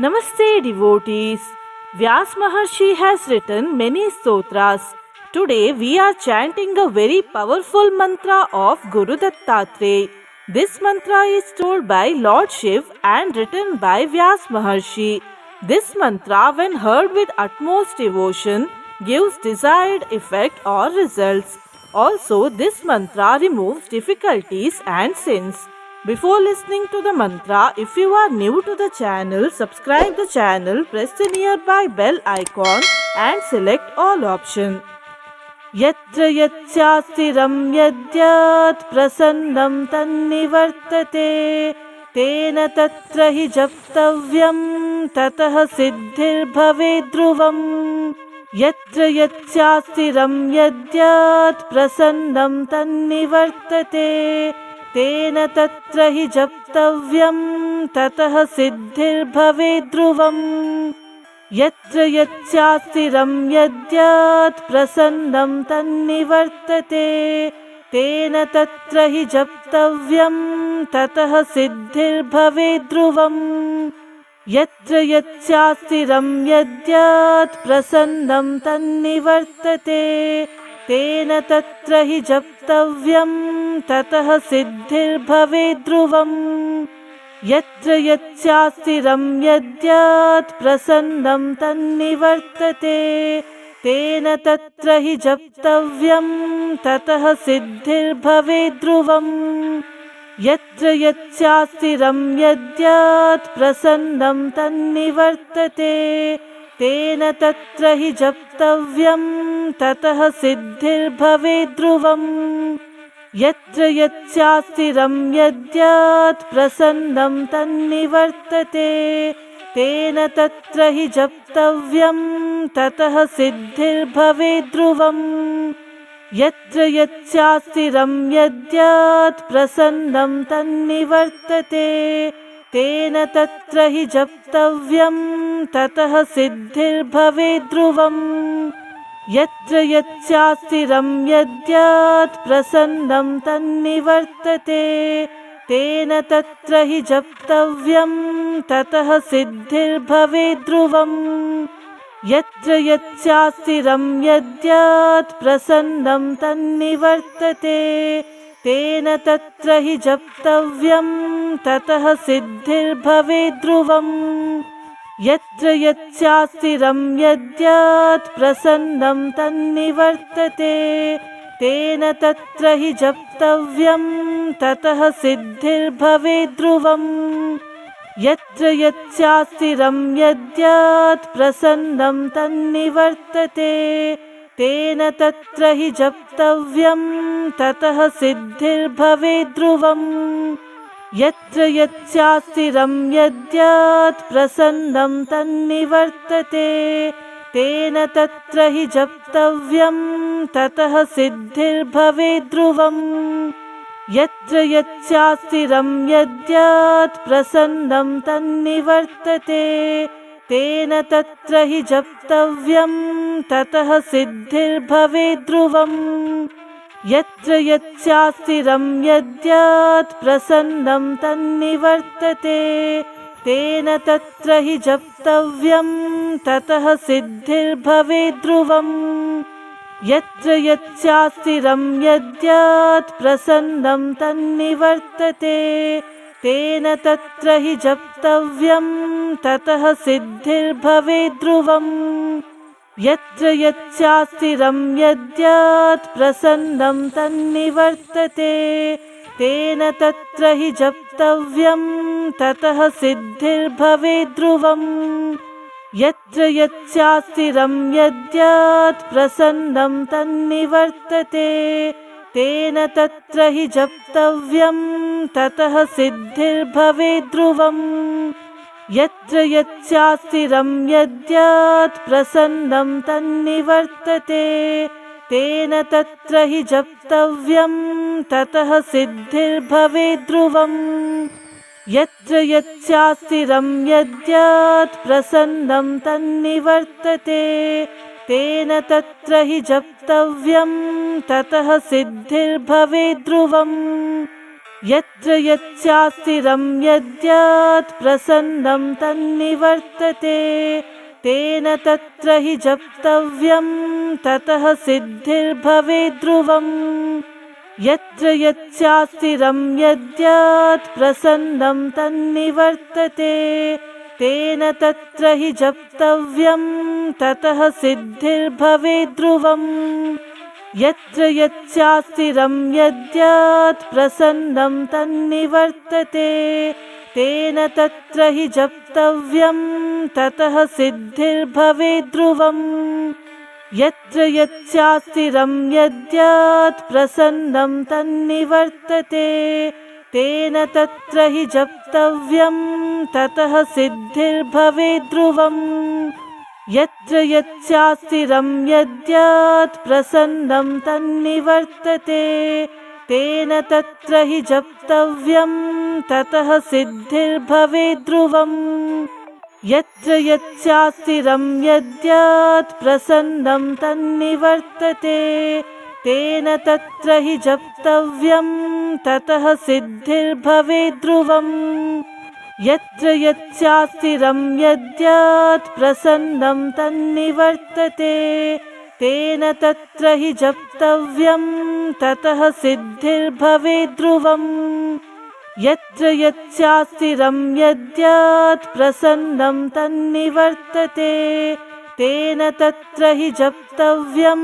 Namaste devotees. Vyas Maharshi has written many stotras. Today we are chanting a very powerful mantra of Guru Dattatreya. This mantra is told by Lord Shiv and written by Vyas Maharshi. This mantra, when heard with utmost devotion, gives desired effect or results. Also, this mantra removes difficulties and sins. Before listening to the mantra, if you are new to the channel, subscribe the channel, press the nearby bell icon and select all option. Yatra yatsyastiram yadyat prasannam tannivartate tena tatra hi japtavyam tatah siddhir bhavet dhruvam. Yatra yatsyastiram yadyat prasannam tannivartate तेन तत्र हि जप्तव्यं ततः सिद्धिर्भवेत् ध्रुवम्. यत्र यच्चास्तिरं यद्यात् प्रसन्नं तन्निवर्तते तेन तत्र हि जप्तव्यं ततः सिद्धिर्भवेत् ध्रुवम्. यत्र यच्चास्तिरं यद्यात् प्रसन्नं तन्निवर्तते तेन तत्र हि जप्तव्यं ततः सिद्धिर्भवेत् ध्रुवम्. यत्र यच्चास्तिरं यद्यात् प्रसन्नं तन्निवर्तते तेन तत्र हि जप्तव्यं ततः सिद्धिर्भवेत् ध्रुवम्. यत्र यच्चास्तिरं यद्यात् प्रसन्नं तन्निवर्तते तेन तत्र हि जप्तव्यं ततः सिद्धिर्भवेत् ध्रुवम्. यत्र यच्चास्तिरं यद्यात् प्रसन्नं तन्निवर्तते तेन तत्र हि जप्तव्यं ततः सिद्धिर्भवेत् ध्रुवम्. यत्र यच्चास्तिरं यद्यात् प्रसन्नं तन्निवर्तते तेन तत्र हि जप्तव्यं ततः सिद्धिर्भवेत् ध्रुवम्. यत्र यच्चास्तिरं यद्यात् प्रसन्नं तन्निवर्तते तेन तत्र हि जप्तव्यं ततः सिद्धिर्भवेत् ध्रुवम्. यत्र यच्चास्तिरं यद्यात् प्रसन्नं तन्निवर्तते तेन तत्र हि जप्तव्यं ततः सिद्धिर्भवेत् ध्रुवम्. यत्र यच्चास्तिरं यद्यात् प्रसन्नं तन्निवर्तते तेन तत्र हि जप्तव्यं ततः सिद्धिर्भवेत् ध्रुवम्. यत्र यच्चास्तिरं यद्यात् प्रसन्नं तन्निवर्तते तेन तत्र हि जप्तव्यं ततः सिद्धिर्भवेत् ध्रुवम्. यत्र यच्चास्तिरं यद्यात् प्रसन्नं तन्निवर्तते तेन तत्र हि जप्तव्यं ततः सिद्धिर्भवेत् ध्रुवम्. यत्र यच्चास्तिरं यद्यात् प्रसन्नं तन्निवर्तते तेन तत्र हि जप्तव्यं ततः सिद्धिर्भवेत् ध्रुवम्. यत्र यच्चास्तिरं यद्यात् प्रसन्नं तन्निवर्तते तेन तत्र हि जप्तव्यं ततः सिद्धिर्भवेत् ध्रुवम्. यत्र यच्चास्तिरं यद्यात् प्रसन्नं तन्निवर्तते तेन तत्र हि जप्तव्यं ततः सिद्धिर्भवेत् ध्रुवम्. यत्र यच्चास्तिरं यद्यात् प्रसन्नं तन्निवर्तते तेन तत्र हि जप्तव्यं ततः सिद्धिर्भवेत् ध्रुवम्. यत्र यच्चास्तिरं यद्यात् प्रसन्नं तन्निवर्तते तेन तत्र हि जप्तव्यं ततः सिद्धिर्भवेत् ध्रुवम्. यत्र यच्चास्तिरं यद्यात् प्रसन्नं तन्निवर्तते तेन तत्र हि जप्तव्यं ततः सिद्धिर्भवेत् ध्रुवम्. यत्र यच्चास्तिरं यद्यात् प्रसन्नं तन्निवर्तते तेन तत्र हि जप्तव्यं ततः सिद्धिर्भवेत् ध्रुवम्. यत्र यच्चास्तिरं यद्यत् प्रसन्नं तन्निवर्तते तेन तत्र हि जप्तव्यं ततः सिद्धिर्भवेत् ध्रुवम् यत्र यच्चास्तिरं यद्यत् प्रसन्नं तन्निवर्तते तेन तत्र हि जप्तव्यं ततः सिद्धिर्भवेत् ध्रुवम् यत्र यच्चास्तिरं यद्यत् प्रसन्नं तन्निवर्तते तेन तत्र हि जप्तव्यं ततः सिद्धिर्भवेत् ध्रुवम् यत्र यच्चास्तिरं यद्यत् प्रसन्नं तन्निवर्तते तेन तत्र हि जप्तव्यं ततः सिद्धिर्भवेत् ध्रुवम् यत्र यच्चास्तिरं यद्यत् प्रसन्नं तन्निवर्तते तेन तत्र हि जप्तव्यं ततः सिद्धिर्भवेत् ध्रुवम् यत्र यच्चास्तिरं यद्यत् प्रसन्नं तन्निवर्तते तेन तत्र हि जप्तव्यं ततः सिद्धिर्भवेत् ध्रुवम् यत्र यच्चास्तिरं यद्यत् प्रसन्नं तन्निवर्तते तेन तत्र हि जप्तव्यं ततः सिद्धिर्भवेत् ध्रुवम् यत्र यच्चास्तिरं यद्यत् प्रसन्नं तन्निवर्तते तेन तत्र हि जप्तव्यं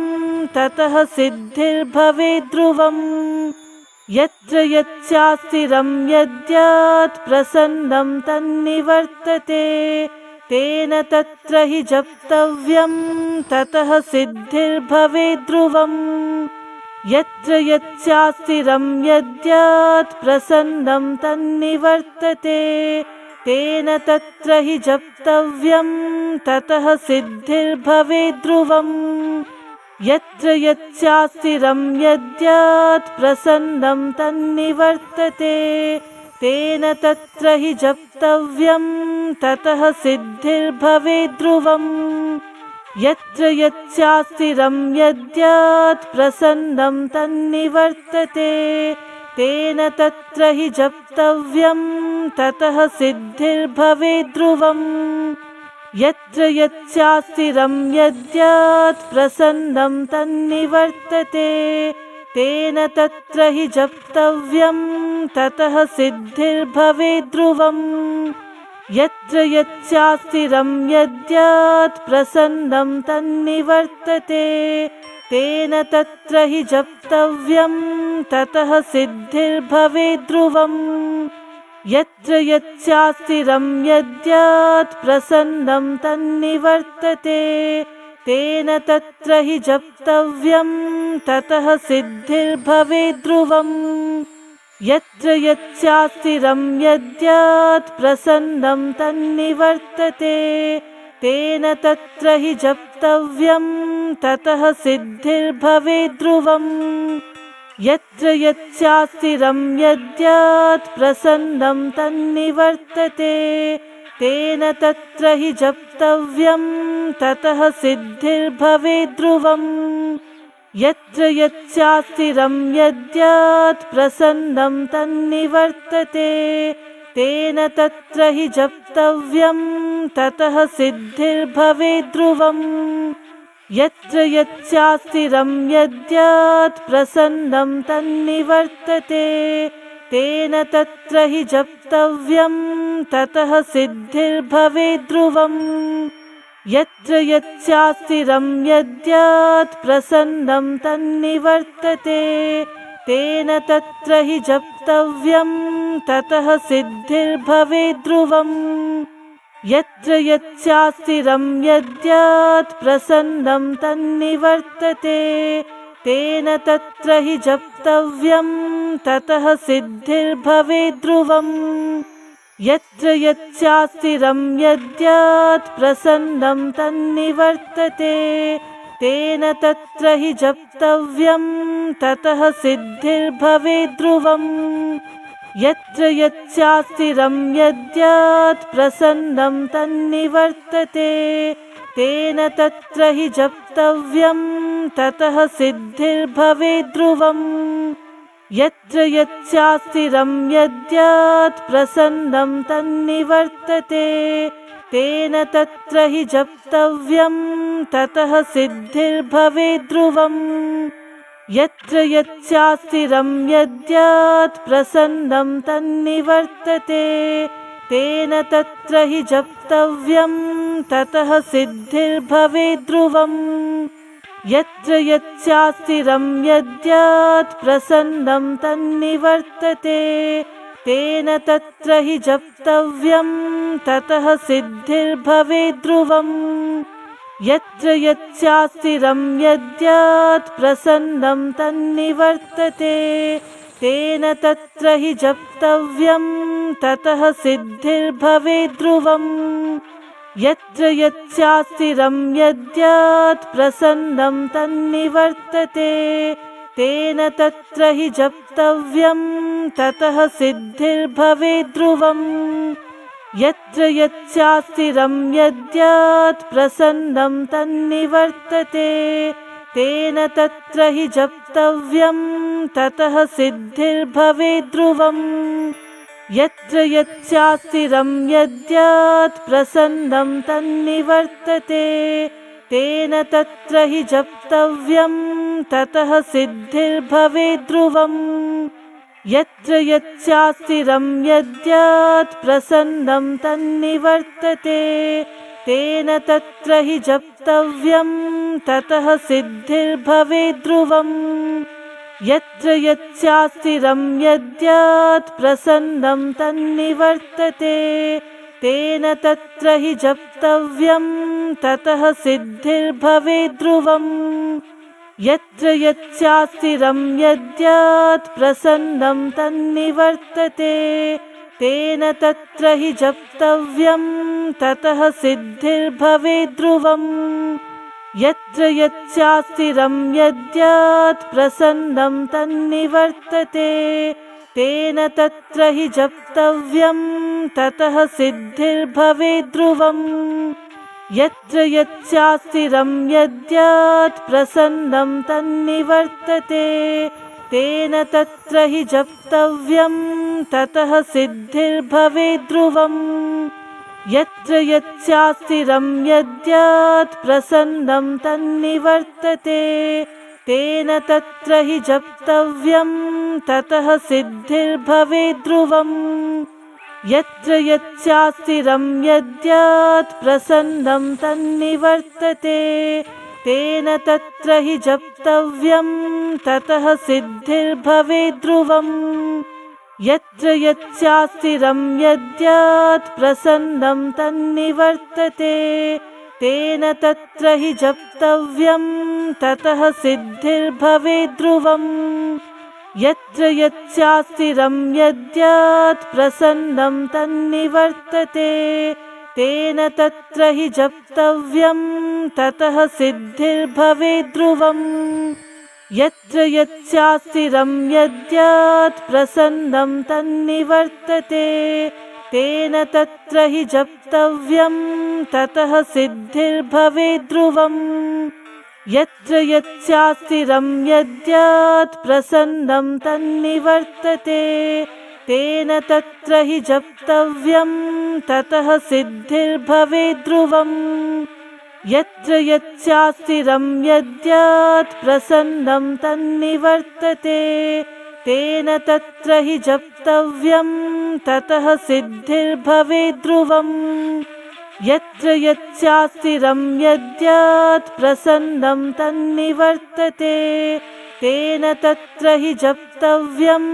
ततः सिद्धिर्भवेत् ध्रुवम् यत्र यच्चास्तिरं यद्यत् प्रसन्नं तन्निवर्तते तेन तत्र हि जप्तव्यं ततः सिद्धिर्भवेत् ध्रुवम् यत्र यच्चास्तिरं यद्यत् प्रसन्नं तन्निवर्तते तेन तत्र हि जप्तव्यं ततः सिद्धिर्भवेत् ध्रुवम् यत्र यच्चास्तिरं यद्यत् प्रसन्नं तन्निवर्तते तेन तत्र हि जप्तव्यं ततः सिद्धिर्भवेत् ध्रुवम् यत्र यच्चास्तिरं यद्यत् प्रसन्नं तन्निवर्तते तेन तत्र हि जप्तव्यं ततः सिद्धिर्भवेत् ध्रुवम् यत्र यच्चास्तिरं यद्यत् प्रसन्नं तन्निवर्तते तेन तत्र हि जप्तव्यं ततः सिद्धिर्भवेत् ध्रुवम् यत्र यच्चास्तिरं यद्यत् प्रसन्नं तन्निवर्तते तेन तत्र हि जप्तव्यं ततः सिद्धिर्भवेत् ध्रुवम् यत्र यच्चास्तिरं यद्यत् प्रसन्नं तन्निवर्तते तेन तत्र हि जप्तव्यं ततः सिद्धिर्भवेत् ध्रुवम् यत्र यच्चास्तिरं यद्यत् प्रसन्नं तन्निवर्तते तेन तत्र हि जप्तव्यं ततः सिद्धिर्भवेत् ध्रुवम् यत्र यच्चास्तिरं यद्यत् प्रसन्नं तन्निवर्तते तेन तत्र हि जप्तव्यं ततः सिद्धिर्भवेत् ध्रुवम् यत्र यच्चास्तिरं यद्यत् प्रसन्नं तन्निवर्तते तेन तत्र हि जप्तव्यं ततः सिद्धिर्भवेत् ध्रुवम् यत्र यच्चास्तिरं यद्यत् प्रसन्नं तन्निवर्तते तेन तत्र हि जप्तव्यं ततः सिद्धिर्भवेत् ध्रुवम् यत्र यच्चास्तिरं यद्यत् प्रसन्नं तन्निवर्तते तेन तत्र हि जप्तव्यं ततः सिद्धिर्भवेत् ध्रुवम् यत्र यच्चास्तिरं यद्यत् प्रसन्नं तन्निवर्तते तेन तत्र हि जप्तव्यं ततः सिद्धिर्भवेत् ध्रुवम् यत्र यच्चास्तिरं यद्यत् प्रसन्नं तन्निवर्तते तेन तत्र हि जप्तव्यं ततः सिद्धिर्भवेत् ध्रुवम् यत्र यच्चास्तिरं यद्यत् प्रसन्नं तन्निवर्तते तेन तत्र हि जप्तव्यं ततः सिद्धिर्भवेत् ध्रुवम् यत्र यच्चास्तिरं यद्यत् प्रसन्नं तन्निवर्तते तेन तत्र हि जप्तव्यं ततः सिद्धिर्भवेत् ध्रुवम्। यत्र यच्चास्तिरं यद्यत् प्रसन्नं तन्निवर्तते तेन तत्र हि जप्तव्यं ततः सिद्धिर्भवेत् ध्रुवम्। यत्र यच्चास्तिरं यद्यत् प्रसन्नं तन्निवर्तते तेन तत्र हि जप्तव्यं ततः सिद्धिर्भवेत् ध्रुवम्। यत्र यच्चास्तिरं यद्यत् प्रसन्नं तन्निवर्तते तेन तत्र हि जप्तव्यं ततः सिद्धिर्भवेत् ध्रुवम्। यत्र यच्चास्तिरं यद्यत् प्रसन्नं तन्निवर्तते तेन तत्र हि जप्तव्यं ततः सिद्धिर्भवेत् ध्रुवम्। यत्र यच्चास्तिरं यद्यत् प्रसन्नं तन्निवर्तते तेन तत्र हि जप्तव्यं ततः सिद्धिर्भवेत् ध्रुवम्। यत्र यच्चास्तिरं यद्यत् प्रसन्नं तन्निवर्तते तेन तत्र हि जप्तव्यं ततः सिद्धिर्भवेत् ध्रुवम्। यत्र यच्चास्तिरं यद्यत् प्रसन्नं तन्निवर्तते तेन तत्र हि जप्तव्यं ततः सिद्धिर्भवेत् ध्रुवम्। यत्र यच्चास्तिरं यद्यत् प्रसन्नं तन्निवर्तते तेन तत्र हि जप्तव्यं ततः सिद्धिर्भवेत् ध्रुवम्। यत्र यच्चास्तिरं यद्यत् प्रसन्नं तन्निवर्तते तेन तत्र हि जप्तव्यं ततः सिद्धिर्भवेत् ध्रुवम्। यत्र यच्चास्तिरं यद्यत् प्रसन्नं तन्निवर्तते तेन तत्र हि जप्तव्यं ततः सिद्धिर्भवेत् ध्रुवम्। यत्र यच्चास्तिरं यद्यत् प्रसन्नं तन्निवर्तते तेन तत्र हि जप्तव्यं ततः सिद्धिर्भवेत् ध्रुवम्। यत्र यच्चास्तिरं यद्यत् प्रसन्नं तन्निवर्तते तेन तत्र हि जप्तव्यं ततः सिद्धिर्भवेत् ध्रुवम्। यत्र यच्चास्तिरं यद्यत् प्रसन्नं तन्निवर्तते तेन तत्र हि जप्तव्यं ततः सिद्धिर्भवेत् ध्रुवम्। यत्र यच्चास्तिरं यद्यत् प्रसन्नं तन्निवर्तते तेन तत्र हि जप्तव्यं ततः सिद्धिर्भवेत् ध्रुवम्। यत्र यच्चास्तिरं यद्यत् प्रसन्नं तन्निवर्तते तेन तत्र हि जप्तव्यं ततः सिद्धिर्भवेत् ध्रुवम्। यत्र यच्चास्तिरं यद्यत् प्रसन्नं तन्निवर्तते तेन तत्र हि जप्तव्यं ततः सिद्धिर्भवेत् ध्रुवम्। यत्र यच्चास्तिरं यद्यत् प्रसन्नं तन्निवर्तते तेन तत्र हि जप्तव्यं ततः सिद्धिर्भवेत् ध्रुवम्। यत्र यच्चास्तिरं यद्यत् प्रसन्नं तन्निवर्तते तेन तत्र हि जप्तव्यं ततः सिद्धिर्भवेत् ध्रुवम्। यत्र यच्चास्तिरं यद्यत् प्रसन्नं तन्निवर्तते तेन तत्र हि जप्तव्यं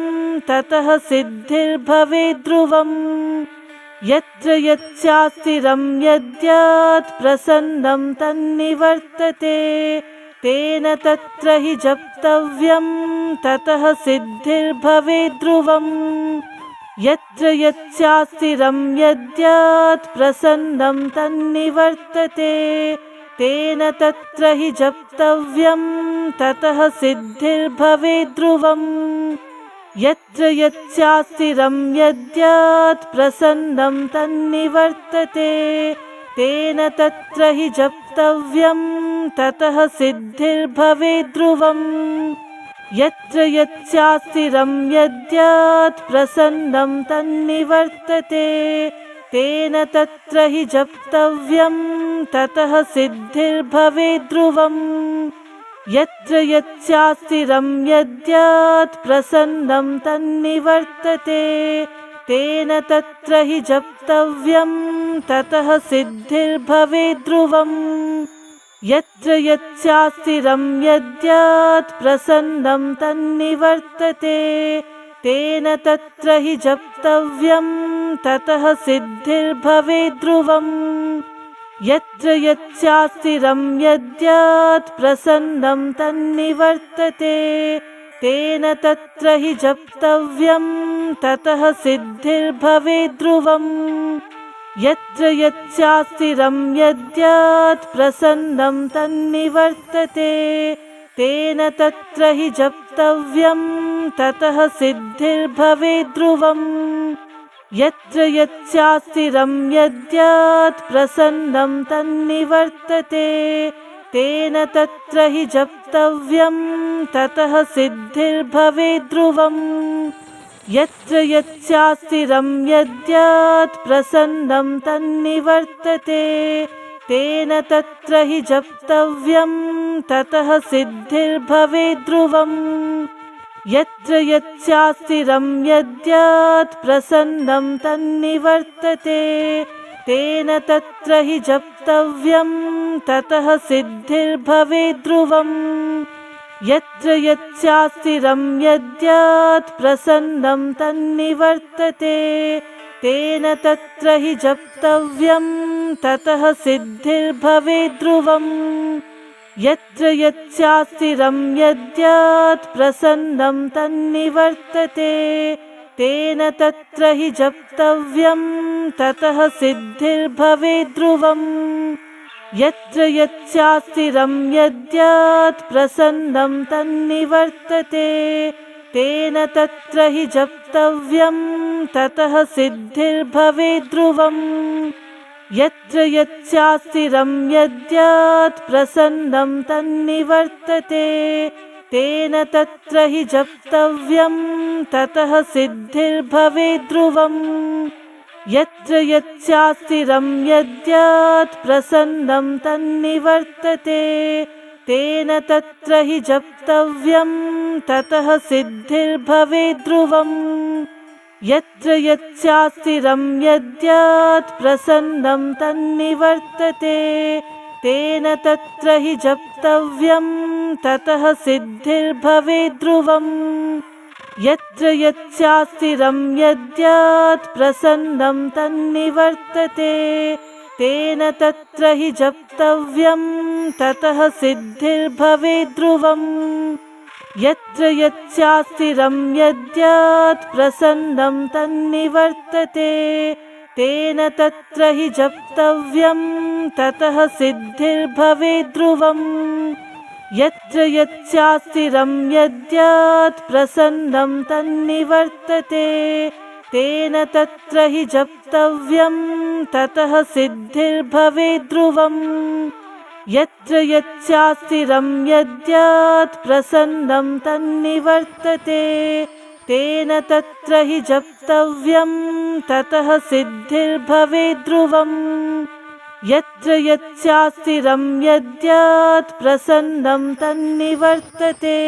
ततः सिद्धिर्भवेत् ध्रुवम्। यत्र यच्चास्तिरं यद्यत् प्रसन्नं तन्निवर्तते तेन तत्र हि जप्तव्यं ततः सिद्धिर्भवेत् ध्रुवम्। यत्र यच्चास्तिरं यद्यत् प्रसन्नं तन्निवर्तते तेन तत्र हि जप्तव्यं ततः सिद्धिर्भवेत् ध्रुवम्। यत्र यच्चास्तिरं यद्यत् प्रसन्नं तन्निवर्तते तेन तत्र हि जप्तव्यं ततः सिद्धिर्भवेत् ध्रुवम्। यत्र यच्चास्तिरं यद्यत् प्रसन्नं तन्निवर्तते तेन तत्र हि जप्तव्यं ततः सिद्धिर्भवेत् ध्रुवम् यत्र यच्चास्तिरं यद्यत् प्रसन्नं तन्निवर्तते तेन तत्र हि जप्तव्यं ततः सिद्धिर्भवेत् ध्रुवम् यत्र यच्चास्तिरं यद्यत् प्रसन्नं तन्निवर्तते तेन तत्र हि जप्तव्यं ततः सिद्धिर्भवेत् ध्रुवम् यत्र यच्चास्तिरं यद्यत् प्रसन्नं तन्निवर्तते तेन तत्र हि जप्तव्यं ततः सिद्धिर्भवेत् ध्रुवम् यत्र यच्चास्तिरं यद्यत् प्रसन्नं तन्निवर्तते तेन तत्र हि जप्तव्यं ततः सिद्धिर्भवेत् ध्रुवम् यत्र यच्चास्तिरं यद्यत् प्रसन्नं तन्निवर्तते तेन तत्र हि जप्तव्यं ततः सिद्धिर्भवेत् ध्रुवम् यत्र यच्चास्तिरं यद्यत् प्रसन्नं तन्निवर्तते तेन तत्र हि जप्तव्यं ततः सिद्धिर्भवेत् ध्रुवम् यत्र यच्चास्तिरं यद्यत् प्रसन्नं तन्निवर्तते तेन तत्र हि जप्तव्यं ततः सिद्धिर्भवेत् ध्रुवम् यत्र यच्चास्तिरं यद्यत् प्रसन्नं तन्निवर्तते तेन तत्र हि जप्तव्यं ततः सिद्धिर्भवेत् ध्रुवम् यत्र यच्चास्तिरं यद्यत् प्रसन्नं तन्निवर्तते तेन तत्र हि जप्तव्यं ततः सिद्धिर्भवेत् ध्रुवम् यत्र यच्चास्तिरं यद्यत् प्रसन्नं तन्निवर्तते तेन तत्र हि जप्तव्यं ततः सिद्धिर्भवेत् ध्रुवम् यत्र यच्चास्तिरं यद्यत् प्रसन्नं तन्निवर्तते तेन तत्र हि जप्तव्यं ततः सिद्धिर्भवेत् ध्रुवम् यत्र यच्चास्तिरं यद्यत् प्रसन्नं तन्निवर्तते तेन तत्र हि जप्तव्यं ततः सिद्धिर्भवेत् ध्रुवम् यत्र यच्चास्तिरं यद्यत् प्रसन्नं तन्निवर्तते तेन तत्र हि जप्तव्यं ततः सिद्धिर्भवेत् ध्रुवम् यत्र यच्चास्तिरं यद्यत् प्रसन्नं तन्निवर्तते तेन तत्र हि जप्तव्यं ततः सिद्धिर्भवेत् ध्रुवम् यत्र यच्चास्तिरं यद्यत् प्रसन्नं तन्निवर्तते तेन तत्र हि जप्तव्यं ततः सिद्धिर्भवेत् ध्रुवम् यत्र यच्चास्तिरं यद्यत् प्रसन्नं तन्निवर्तते तेन तत्र हि जप्तव्यं ततः सिद्धिर्भवेत् ध्रुवम् यत्र यच्चास्तिरं यद्यत् प्रसन्नं तन्निवर्तते तेन तत्र हि जप्तव्यं ततः सिद्धिर्भवेत् ध्रुवम् यत्र यच्चास्तिरं यद्यत् प्रसन्नं तन्निवर्तते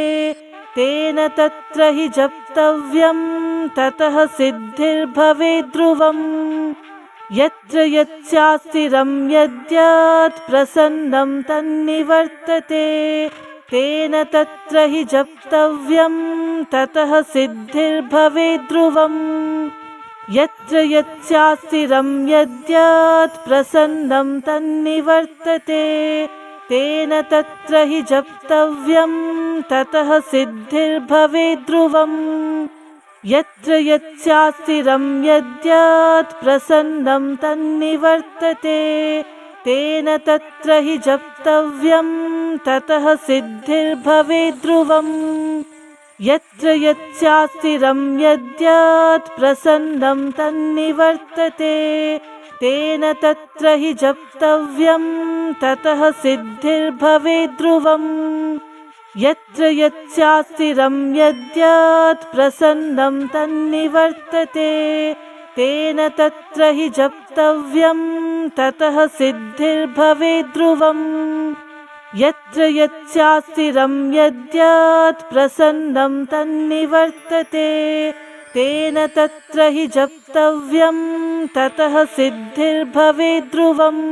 तेन तत्र हि जप्तव्यं ततः सिद्धिर्भवेत् ध्रुवम् यत्र यच्चास्तिरं यद्यत् प्रसन्नं तन्निवर्तते तेन तत्र हि जप्तव्यं ततः सिद्धिर्भवेत् ध्रुवम् यत्र यच्चास्तिरं यद्यत् प्रसन्नं तन्निवर्तते तेन तत्र हि जप्तव्यं ततः सिद्धिर्भवेत् ध्रुवम् यत्र यच्चास्तिरं यद्यत् प्रसन्नं तन्निवर्तते तेन तत्र हि जप्तव्यं ततः सिद्धिर्भवेत् ध्रुवम् यत्र यच्चास्तिरं यद्यत् प्रसन्नं तन्निवर्तते तेन तत्र हि जप्तव्यं ततः सिद्धिर्भवेत् ध्रुवम् यत्र यच्चास्तिरं यद्यात् प्रसन्नं तन्निवर्तते तेन तत्र हि जप्तव्यं ततः सिद्धिर्भवेत् ध्रुवम् यत्र यच्चास्तिरं यद्यात् प्रसन्नं तन्निवर्तते तेन तत्र हि जप्तव्यं ततः सिद्धिर्भवेत् ध्रुवम्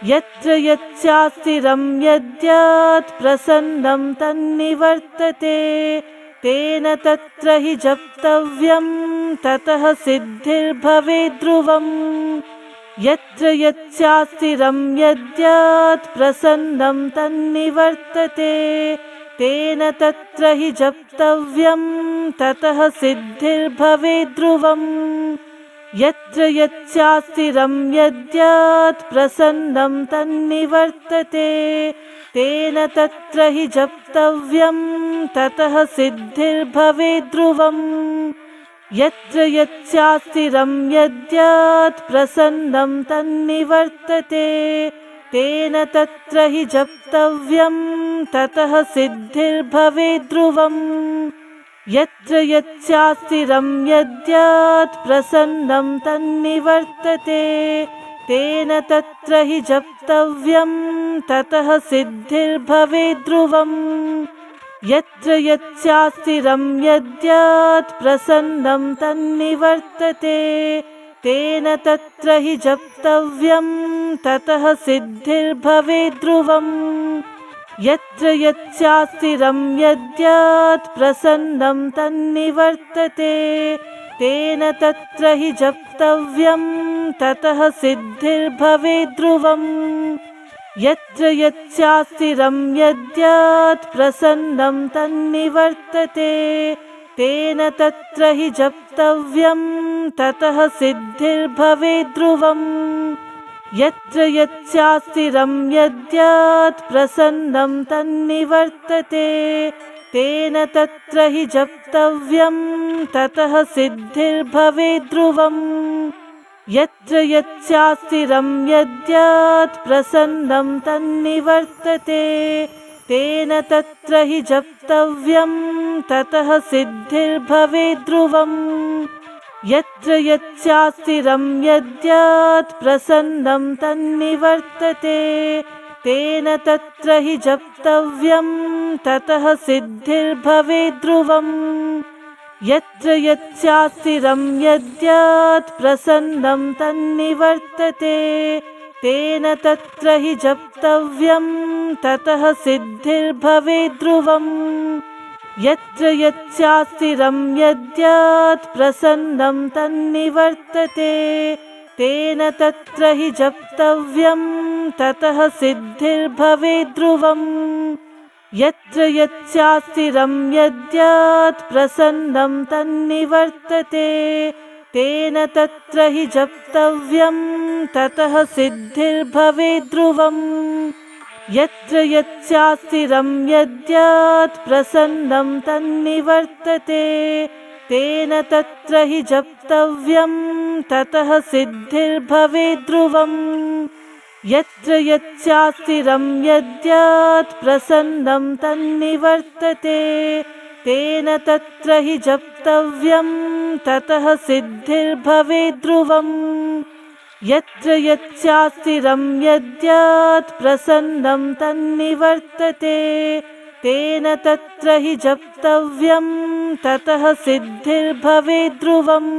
यत्र यच्चास्तिरं यद्यात् प्रसन्नं तन्निवर्तते तेन तत्र हि जप्तव्यं ततः सिद्धिर्भवेत् ध्रुवम् यत्र यच्चास्तिरं यद्यात् प्रसन्नं तन्निवर्तते तेन तत्र हि जप्तव्यं ततः सिद्धिर्भवेत् ध्रुवम् यत्र यच्चास्तिरं यद्यात् प्रसन्नं तन्निवर्तते तेन तत्र हि जप्तव्यं ततः सिद्धिर्भवेत् ध्रुवम् यत्र यच्चास्तिरं यद्यात् प्रसन्नं तन्निवर्तते तेन तत्र हि जप्तव्यं ततः सिद्धिर्भवेत् ध्रुवम् यत्र यच्चास्तिरं यद्यात् प्रसन्नं तन्निवर्तते तेन तत्र हि जप्तव्यं ततः सिद्धिर्भवेत् ध्रुवम् यत्र यच्चास्तिरं यद्यात् प्रसन्नं तन्निवर्तते तेन तत्र हि जप्तव्यं ततः सिद्धिर्भवेत् ध्रुवम् यत्र यच्चास्तिरं यद्यात् प्रसन्नं तन्निवर्तते तेन तत्र हि जप्तव्यं ततः सिद्धिर्भवेत् ध्रुवम् यत्र यच्चास्तिरं यद्यात् प्रसन्नं तन्निवर्तते तेन तत्र हि जप्तव्यं ततः सिद्धिर्भवेत् ध्रुवम् यत्र यच्चास्तिरं यद्यात् प्रसन्नं तन्निवर्तते तेन तत्र हि जप्तव्यं ततः सिद्धिर्भवेत् ध्रुवम् यत्र यच्चास्तिरं यद्यात् प्रसन्नं तन्निवर्तते तेन तत्र हि जप्तव्यं ततः सिद्धिर्भवेत् ध्रुवम् यत्र यच्चास्तिरं यद्यात् प्रसन्नं तन्निवर्तते तेन तत्र हि जप्तव्यं ततः सिद्धिर्भवेत् ध्रुवम् यत्र यच्चास्तिरं यद्यात् प्रसन्नं तन्निवर्तते तेन तत्र हि जप्तव्यं ततः सिद्धिर्भवेत् ध्रुवम् यत्र यच्चास्तिरं यद्यात् प्रसन्नं तन्निवर्तते तेन तत्र हि जप्तव्यं ततः सिद्धिर्भवेत् ध्रुवम् यत्र यच्चास्तिरं यद्यात् प्रसन्नं तन्निवर्तते तेन तत्र हि जप्तव्यं ततः सिद्धिर्भवेत् ध्रुवम् यत्र यच्चास्तिरं यद्यात् प्रसन्नं तन्निवर्तते तेन तत्र हि जप्तव्यं ततः सिद्धिर्भवेत् ध्रुवम् यत्र यच्चास्तिरं यद्यात् प्रसन्नं तन्निवर्तते तेन तत्र हि जप्तव्यं ततः सिद्धिर्भवेत् ध्रुवम् यत्र यच्चास्तिरं यद्यात् प्रसन्नं तन्निवर्तते तेन तत्र हि जप्तव्यं ततः सिद्धिर्भवेत् ध्रुवम्।